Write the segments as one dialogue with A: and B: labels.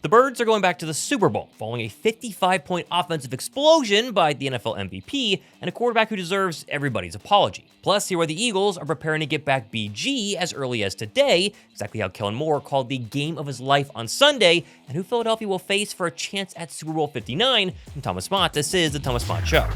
A: The Birds are going back to the Super Bowl, following a 55-point offensive explosion by the NFL MVP and a quarterback who deserves everybody's apology. Plus, here are the Eagles are preparing to get back BG as early as today, exactly how Kellen called the game of his life on Sunday, and who Philadelphia will face for a chance at Super Bowl 59. I'm Thomas Mott. This is the Thomas Mott Show.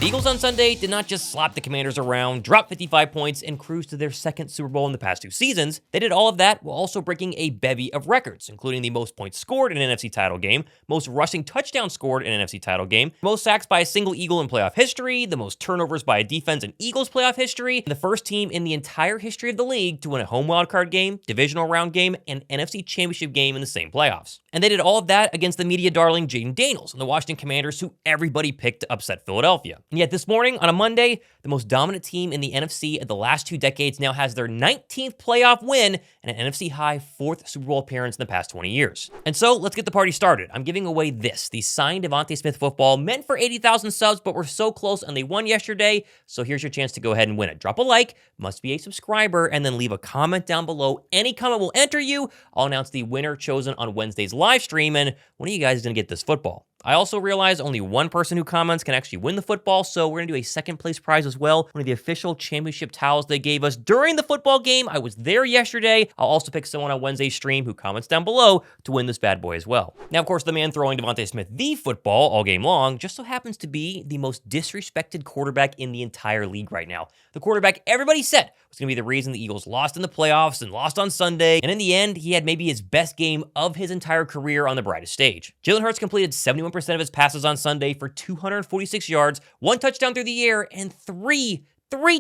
A: The Eagles on Sunday did not just slap the Commanders around, drop 55 points, and cruise to their second Super Bowl in the past 2 seasons. They did all of that while also breaking a bevy of records, including the most points scored in an NFC title game, most rushing touchdowns scored in an NFC title game, most sacks by a single Eagle in playoff history, the most turnovers by a defense in Eagles playoff history, and the first team in the entire history of the league to win a home wildcard game, divisional round game, and NFC Championship game in the same playoffs. And they did all of that against the media darling Jayden Daniels and the Washington Commanders, who everybody picked to upset Philadelphia. And yet this morning, on a Monday, the most dominant team in the NFC of the last 2 decades now has their 19th playoff win and an NFC high 4th Super Bowl appearance in the past 20 years. And so, let's get the party started. I'm giving away this, the signed Devontae Smith football, meant for 80,000 subs, but we're so close and they won yesterday, so here's your chance to go ahead and win it. Drop a like, must be a subscriber, and then leave a comment down below. Any comment will enter you. I'll announce the winner chosen on Wednesday's live stream, and one of you guys is going to get this football. I also realize only one person who comments can actually win the football, so we're going to do a second place prize as well. One of the official championship towels they gave us during the football game. I was there yesterday. I'll also pick someone on Wednesday's stream who comments down below to win this bad boy as well. Now, of course, the man throwing Devontae Smith the football all game long just so happens to be the most disrespected quarterback in the entire league right now. The quarterback everybody said was going to be the reason the Eagles lost in the playoffs and lost on Sunday, and in the end, he had maybe his best game of his entire career on the brightest stage. Jalen Hurts completed 71% of his passes on Sunday for 246 yards, 1 touchdown through the air, and three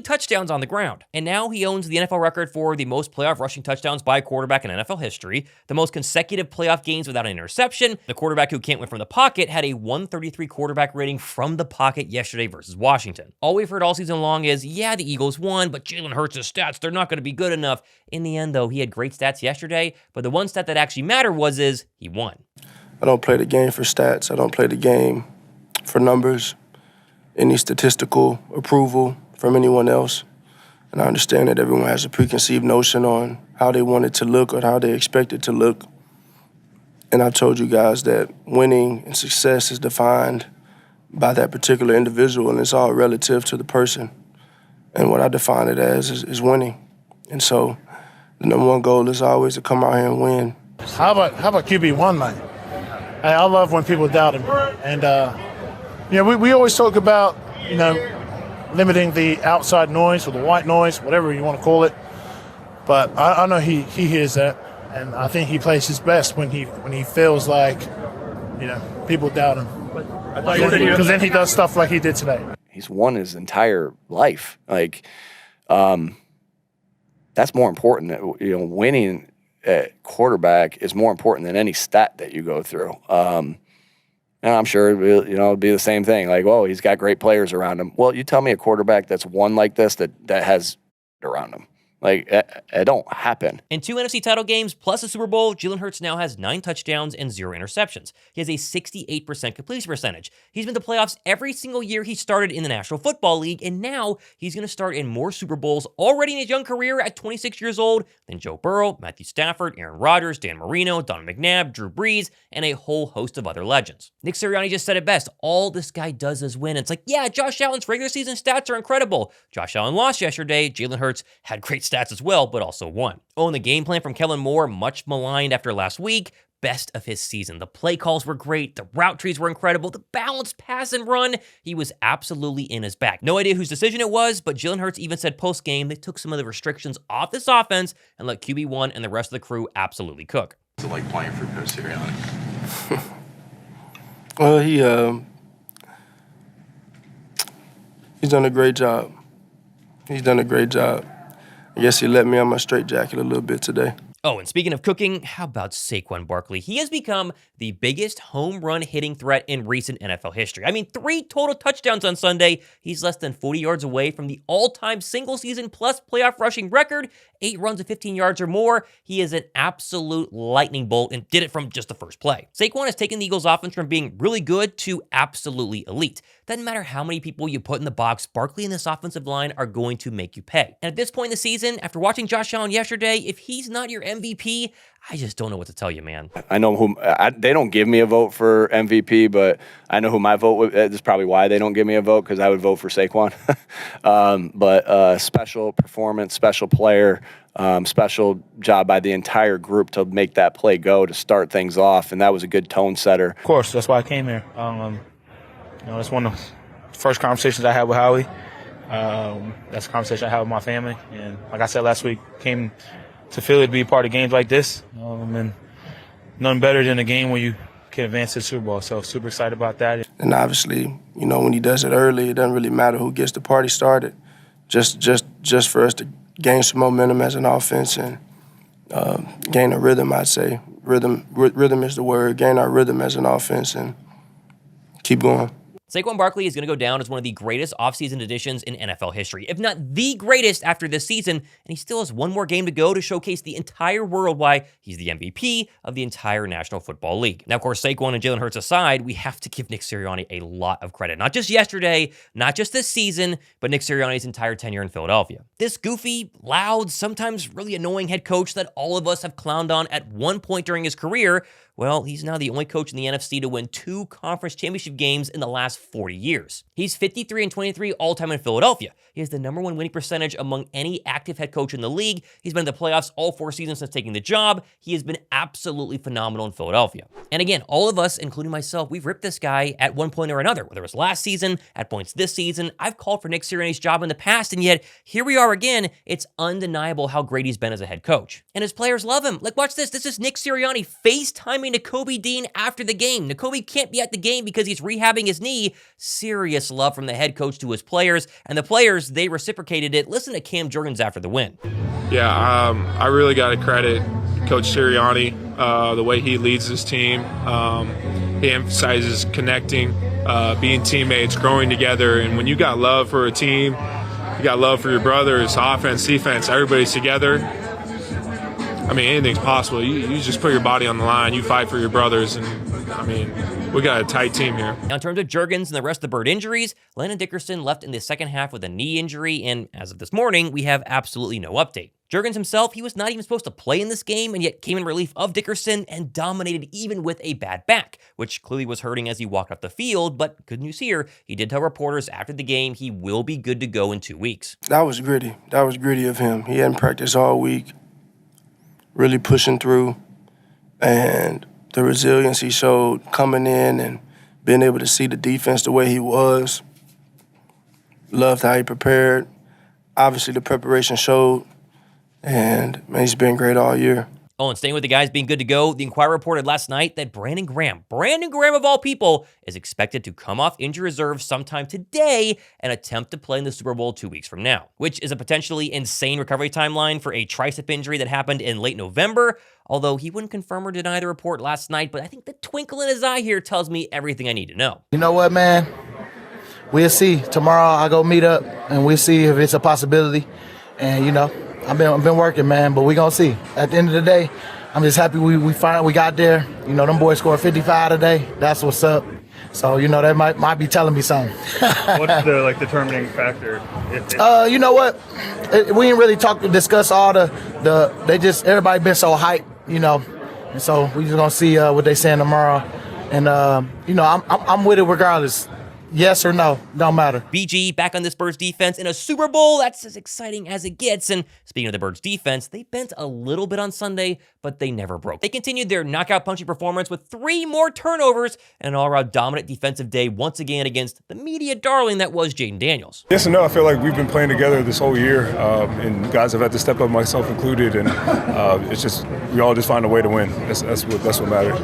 A: touchdowns on the ground. And now he owns the NFL record for the most playoff rushing touchdowns by a quarterback in NFL history, the most consecutive playoff games without an interception. The quarterback who can't win from the pocket had a 133 quarterback rating from the pocket yesterday versus Washington. All we've heard all season long is, yeah, the Eagles won, but Jalen Hurts' stats, they're not going to be good enough. In the end, though, he had great stats yesterday, but the one stat that actually mattered is he won.
B: I don't play the game for stats. I don't play the game for numbers, any statistical approval from anyone else. And I understand that everyone has a preconceived notion on how they want it to look or how they expect it to look. And I told you guys that winning and success is defined by that particular individual, and it's all relative to the person. And what I define it as is winning. And so the number one goal is always to come out here and win.
C: How about QB1, man? Hey, I love when people doubt him. And, we always talk about, limiting the outside noise or the white noise, whatever you want to call it. But I know he hears that, and I think he plays his best when he feels like, people doubt him. Because then he does stuff like he did today.
D: He's won his entire life. That's more important. Winning at quarterback is more important than any stat that you go through. And I'm sure it'll be the same thing. He's got great players around him. Well, you tell me a quarterback that's won like this that has around him. It don't happen.
A: In 2 NFC title games plus a Super Bowl, Jalen Hurts now has 9 touchdowns and 0 interceptions. He has a 68% completion percentage. He's been to playoffs every single year he started in the National Football League, and now he's going to start in more Super Bowls already in his young career at 26 years old than Joe Burrow, Matthew Stafford, Aaron Rodgers, Dan Marino, Don McNabb, Drew Brees, and a whole host of other legends. Nick Sirianni just said it best. All this guy does is win. It's Josh Allen's regular season stats are incredible. Josh Allen lost yesterday. Jalen Hurts had great stats as well, but also won. And the game plan from Kellen, much maligned after last week, best of his season. The play calls were great, the route trees were incredible, the balanced pass and run, he was absolutely in his bag. No idea whose decision it was, but Jalen Hurts even said post-game they took some of the restrictions off this offense and let QB1 and the rest of the crew absolutely cook.
E: What's it like playing for Coach Sirianni?
B: Well, he's done a great job. I guess he let me on my straitjacket a little bit today.
A: Oh, and speaking of cooking, how about Saquon Barkley? He has become the biggest home run hitting threat in recent NFL history. I mean, 3 total touchdowns on Sunday. He's less than 40 yards away from the all-time single-season plus playoff rushing record, 8 runs of 15 yards or more. He is an absolute lightning bolt and did it from just the first play. Saquon has taken the Eagles' offense from being really good to absolutely elite. Doesn't matter how many people you put in the box, Barkley and this offensive line are going to make you pay. And at this point in the season, after watching Josh Allen yesterday, if he's not your MVP, I just don't know what to tell you, man.
D: I know who they don't give me a vote for MVP, but I know who my vote would. That's probably why they don't give me a vote, because I would vote for Saquon. But special performance, special player, special job by the entire group to make that play go, to start things off, and that was a good tone setter.
F: Of course, that's why I came here. That's one of the first conversations I had with Howie. That's a conversation I had with my family, and like I said last week, came to Philly to be a part of games like this, and nothing better than a game where you can advance to the Super Bowl. So super excited about that. And
B: obviously, when he does it early, it doesn't really matter who gets the party started. Just for us to gain some momentum as an offense and gain a rhythm, I'd say. Rhythm is the word. Gain our rhythm as an offense and keep going.
A: Saquon Barkley is going to go down as one of the greatest offseason additions in NFL history, if not the greatest after this season, and he still has one more game to go to showcase the entire world why he's the MVP of the entire National Football League. Now, of course, Saquon and Jalen Hurts aside, we have to give Nick Sirianni a lot of credit. Not just yesterday, not just this season, but Nick Sirianni's entire tenure in Philadelphia. This goofy, loud, sometimes really annoying head coach that all of us have clowned on at one point during his career, well, he's now the only coach in the NFC to win 2 conference championship games in the last 40 years. He's 53-23 all-time in Philadelphia. He has the #1 winning percentage among any active head coach in the league. He's been in the playoffs all 4 seasons since taking the job. He has been absolutely phenomenal in Philadelphia. And again, all of us, including myself, we've ripped this guy at one point or another, whether it was last season, at points this season. I've called for Nick Sirianni's job in the past, and yet here we are again. It's undeniable how great he's been as a head coach. And his players love him. Like, watch this. This is Nick Sirianni FaceTiming Nakobe Dean after the game. Nakobe can't be at the game because he's rehabbing his knee. Serious love from the head coach to his players, and the players, they reciprocated it. Listen to Cam Jurgens after the win.
G: Yeah, I really got to credit Coach Sirianni, the way he leads his team. He emphasizes connecting, being teammates, growing together, and when you got love for a team, you got love for your brothers, offense, defense, everybody's together. I mean, anything's possible. You just put your body on the line. You fight for your brothers, and I mean, we got a tight team here.
A: Now, in terms of Jurgens and the rest of the Bird injuries, Landon Dickerson left in the second half with a knee injury, and as of this morning, we have absolutely no update. Jurgens himself, he was not even supposed to play in this game, and yet came in relief of Dickerson and dominated even with a bad back, which clearly was hurting as he walked off the field, but good news here, he did tell reporters after the game he will be good to go in 2 weeks.
B: That was gritty. That was gritty of him. He hadn't practiced all week, really pushing through, and the resilience he showed coming in and being able to see the defense the way he was. Loved how he prepared. Obviously, the preparation showed, and man, he's been great all year.
A: Oh, and staying with the guys being good to go, the Inquirer reported last night that Brandon Graham of all people, is expected to come off injury reserve sometime today and attempt to play in the Super Bowl 2 weeks from now, which is a potentially insane recovery timeline for a tricep injury that happened in late November, although he wouldn't confirm or deny the report last night, but I think the twinkle in his eye here tells me everything I need to know.
H: You know what, man? We'll see. Tomorrow I go meet up, and we'll see if it's a possibility, and I've been working, man, but we gonna see. At the end of the day, I'm just happy we got there. Them boys scored 55 today. That's what's up. So that might be telling me something.
I: What's the determining factor?
H: You know what? We ain't really discuss all everybody been so hyped, and so we just gonna see what they saying tomorrow. And I'm with it regardless. Yes or no, don't matter.
A: BG back on this Birds defense in a Super Bowl. That's as exciting as it gets. And speaking of the Birds defense, they bent a little bit on Sunday, but they never broke. They continued their knockout punching performance with 3 more turnovers and an all-around dominant defensive day once again against the media darling that was Jayden Daniels.
I: Yes and no. I feel like we've been playing together this whole year, and guys have had to step up, myself included, and it's just we all just find a way to win. That's what mattered.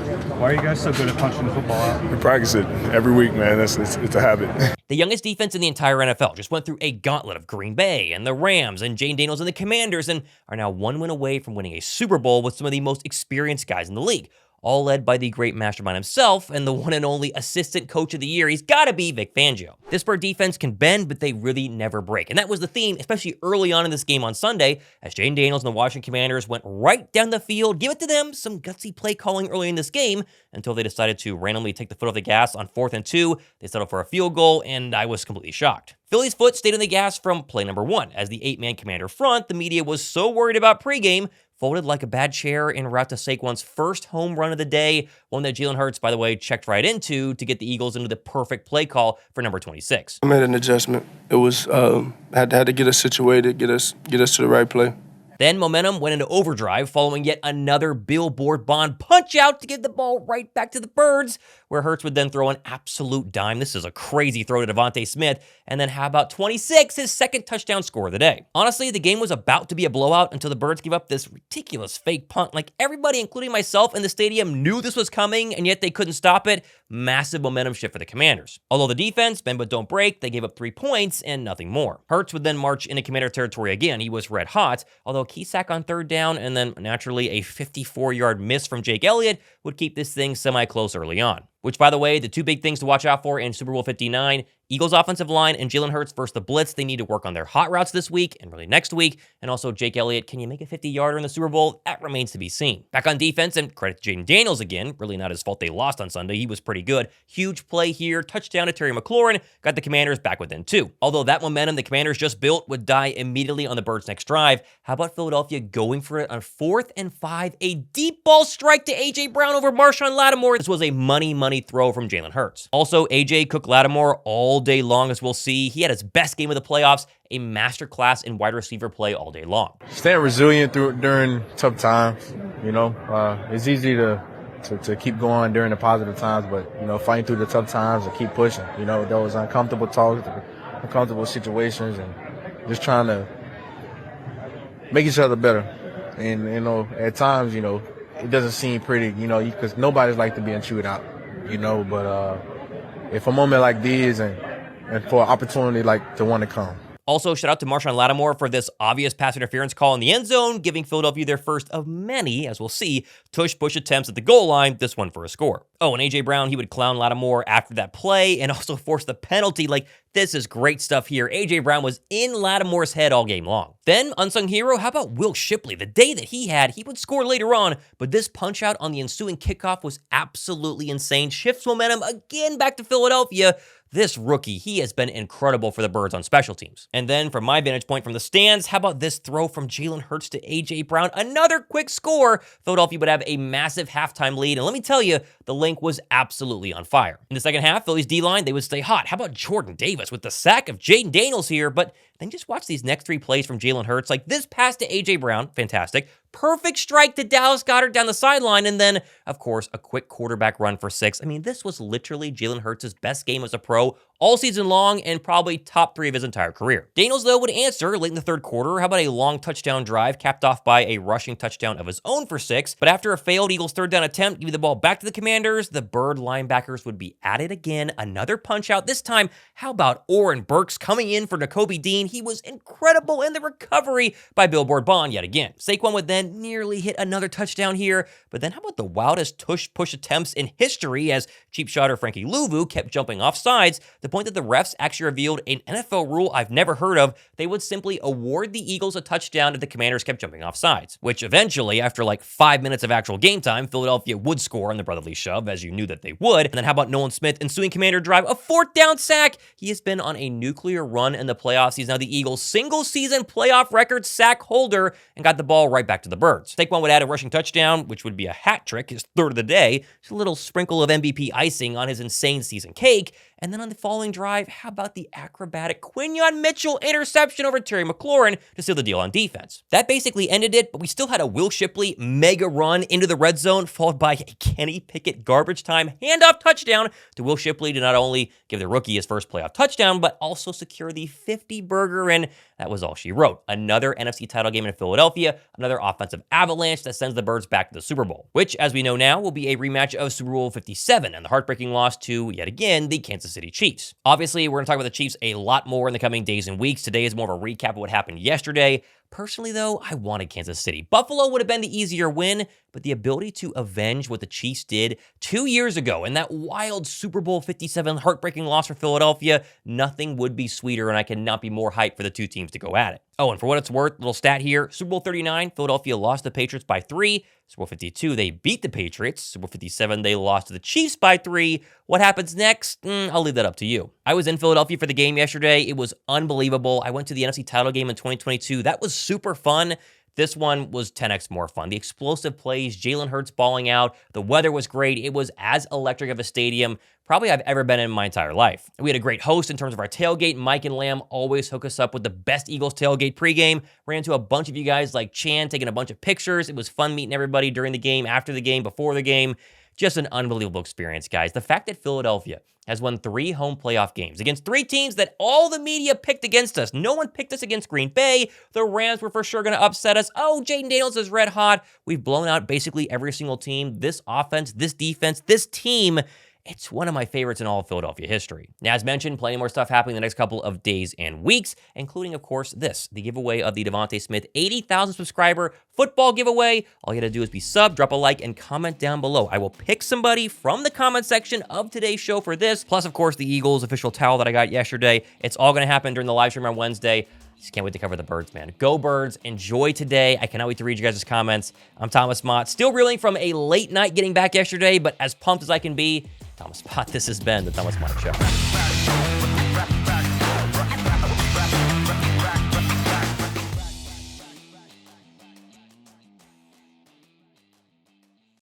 J: Why are you guys so good at punching the football out?
I: We practice it every week, man. It's a habit.
A: The youngest defense in the entire NFL just went through a gauntlet of Green Bay and the Rams and Jayden Daniels and the Commanders and are now one win away from winning a Super Bowl with some of the most experienced guys in the league, all led by the great mastermind himself and the one and only assistant coach of the year. He's got to be Vic Fangio. This Bird defense can bend, but they really never break. And that was the theme, especially early on in this game on Sunday, as Jayden Daniels and the Washington Commanders went right down the field. Give it to them, some gutsy play calling early in this game until they decided to randomly take the foot off the gas on 4th and 2. They settled for a field goal, and I was completely shocked. Philly's foot stayed on the gas from play number 1. As the 8-man Commander front, the media was so worried about pregame, folded like a bad chair en route to Saquon's first home run of the day, one that Jalen Hurts, by the way, checked right into to get the Eagles into the perfect play call for number 26.
B: I made an adjustment. It was had to get us situated, get us to the right play.
A: Then momentum went into overdrive following yet another billboard Baun punch out to give the ball right back to the Birds, where Hurts would then throw an absolute dime. This is a crazy throw to Devontae Smith. And then how about 26, his second touchdown score of the day? Honestly, the game was about to be a blowout until the Birds gave up this ridiculous fake punt. Like everybody, including myself in the stadium, knew this was coming, and yet they couldn't stop it. Massive momentum shift for the Commanders. Although the defense, bend but don't break, they gave up 3 points and nothing more. Hurts would then march into Commander territory again. He was red hot, although key sack on 3rd down, and then naturally a 54-yard miss from Jake Elliott would keep this thing semi-close early on. Which, by the way, the 2 big things to watch out for in Super Bowl 59, Eagles offensive line and Jalen Hurts versus the blitz. They need to work on their hot routes this week and really next week. And also Jake Elliott, can you make a 50-yarder in the Super Bowl? That remains to be seen. Back on defense, and credit to Jayden Daniels again. Really not his fault they lost on Sunday. He was pretty good. Huge play here. Touchdown to Terry McLaurin. Got the Commanders back within 2. Although that momentum the Commanders just built would die immediately on the Birds' next drive. How about Philadelphia going for it on 4th and 5? A deep ball strike to A.J. Brown over Marshawn Lattimore. This was a money throw from Jalen Hurts. Also, A.J. cooked Lattimore all day long, as we'll see. He had his best game of the playoffs, a masterclass in wide receiver play all day long.
F: Staying resilient during tough times, it's easy to keep going during the positive times, but, fighting through the tough times and keep pushing, those uncomfortable talks, uncomfortable situations, and just trying to make each other better. And, at times, it doesn't seem pretty, because nobody's like to be chewed out, but if a moment like this and for an opportunity like to want to come.
A: Also, shout out to Marshawn Lattimore for this obvious pass interference call in the end zone, giving Philadelphia their first of many, as we'll see, tush-push attempts at the goal line, this one for a score. Oh, and A.J. Brown, he would clown Lattimore after that play and also force the penalty. Like, this is great stuff here. A.J. Brown was in Lattimore's head all game long. Then, unsung hero, how about Will Shipley? The day that he had, he would score later on, but this punch-out on the ensuing kickoff was absolutely insane. Shifts momentum again back to Philadelphia. This rookie, he has been incredible for the Birds on special teams. And then from my vantage point from the stands, how about this throw from Jalen Hurts to A.J. Brown? Another quick score. Philadelphia would have a massive halftime lead. And let me tell you, the link was absolutely on fire. In the second half, Philly's D-line, they would stay hot. How about Jordan Davis with the sack of Jayden Daniels here? But then just watch these next 3 plays from Jalen Hurts. Like this pass to A.J. Brown, fantastic. Perfect strike to Dallas Goedert down the sideline. And then, of course, a quick quarterback run for 6. I mean, this was literally Jalen Hurts' best game as a pro all season long and probably top 3 of his entire career. Daniels, though, would answer late in the 3rd quarter. How about a long touchdown drive capped off by a rushing touchdown of his own for 6? But after a failed Eagles 3rd down attempt, giving the ball back to the Commanders, the Bird linebackers would be at it again. Another punch out. This time, how about Oren Burks coming in for Nakobe Dean? He was incredible in the recovery by billboard Baun yet again. Saquon would then nearly hit another touchdown here. But then how about the wildest tush-push attempts in history as cheap shotter Frankie Louvu kept jumping off sides, the point that the refs actually revealed an NFL rule I've never heard of. They would simply award the Eagles a touchdown if the Commanders kept jumping off sides, which eventually, after like 5 minutes of actual game time, Philadelphia would score on the brotherly shove, as you knew that they would. And then how about Nolan Smith ensuing Commander drive, a 4th down sack? He has been on a nuclear run in the playoffs. He's now the Eagles' single-season playoff record sack holder and got the ball right back to the Birds. Saquon would add a rushing touchdown, which would be a hat trick, his 3rd of the day. Just a little sprinkle of MVP icing on his insane season cake. And then on the following drive, how about the acrobatic Quinyon Mitchell interception over Terry McLaurin to seal the deal on defense? That basically ended it, but we still had a Will Shipley mega run into the red zone, followed by a Kenny Pickett garbage time handoff touchdown to Will Shipley to not only give the rookie his first playoff touchdown, but also secure the 50-burger, and that was all she wrote. Another NFC title game in Philadelphia, another offensive avalanche that sends the Birds back to the Super Bowl, which, as we know now, will be a rematch of Super Bowl 57 and the heartbreaking loss to, yet again, the Kansas City Chiefs. Obviously, we're going to talk about the Chiefs a lot more in the coming days and weeks. Today is more of a recap of what happened yesterday. Personally, though, I wanted Kansas City. Buffalo would have been the easier win, but the ability to avenge what the Chiefs did 2 years ago and that wild Super Bowl 57 heartbreaking loss for Philadelphia, nothing would be sweeter, and I cannot be more hyped for the two teams to go at it. Oh, and for what it's worth, little stat here, Super Bowl 39, Philadelphia lost to the Patriots by 3. Super Bowl 52, they beat the Patriots. Super Bowl 57, they lost to the Chiefs by 3. What happens next? I'll leave that up to you. I was in Philadelphia for the game yesterday. It was unbelievable. I went to the NFC Title Game in 2022. That was super fun. This one was 10x more fun. The explosive plays, Jalen Hurts balling out, the weather was great. It was as electric of a stadium probably I've ever been in my entire life. We had a great host in terms of our tailgate. Mike and Lamb always hook us up with the best Eagles tailgate pregame. Ran into a bunch of you guys like Chan, taking a bunch of pictures. It was fun meeting everybody during the game, after the game, before the game. Just an unbelievable experience, guys. The fact that Philadelphia has won 3 home playoff games against 3 teams that all the media picked against us. No one picked us against Green Bay. The Rams were for sure going to upset us. Oh, Jayden Daniels is red hot. We've blown out basically every single team. This offense, this defense, this team, it's one of my favorites in all of Philadelphia history. Now, as mentioned, plenty more stuff happening the next couple of days and weeks, including, of course, this, the giveaway of the Devontae Smith 80,000 subscriber football giveaway. All you got to do is be sub, drop a like, and comment down below. I will pick somebody from the comment section of today's show for this, plus, of course, the Eagles official towel that I got yesterday. It's all going to happen during the live stream on Wednesday. Just can't wait to cover the Birds, man. Go Birds. Enjoy today. I cannot wait to read you guys' comments. I'm Thomas Mott. Still reeling from a late night getting back yesterday, but as pumped as I can be, Thomas Mott, this has been the Thomas Mott Show.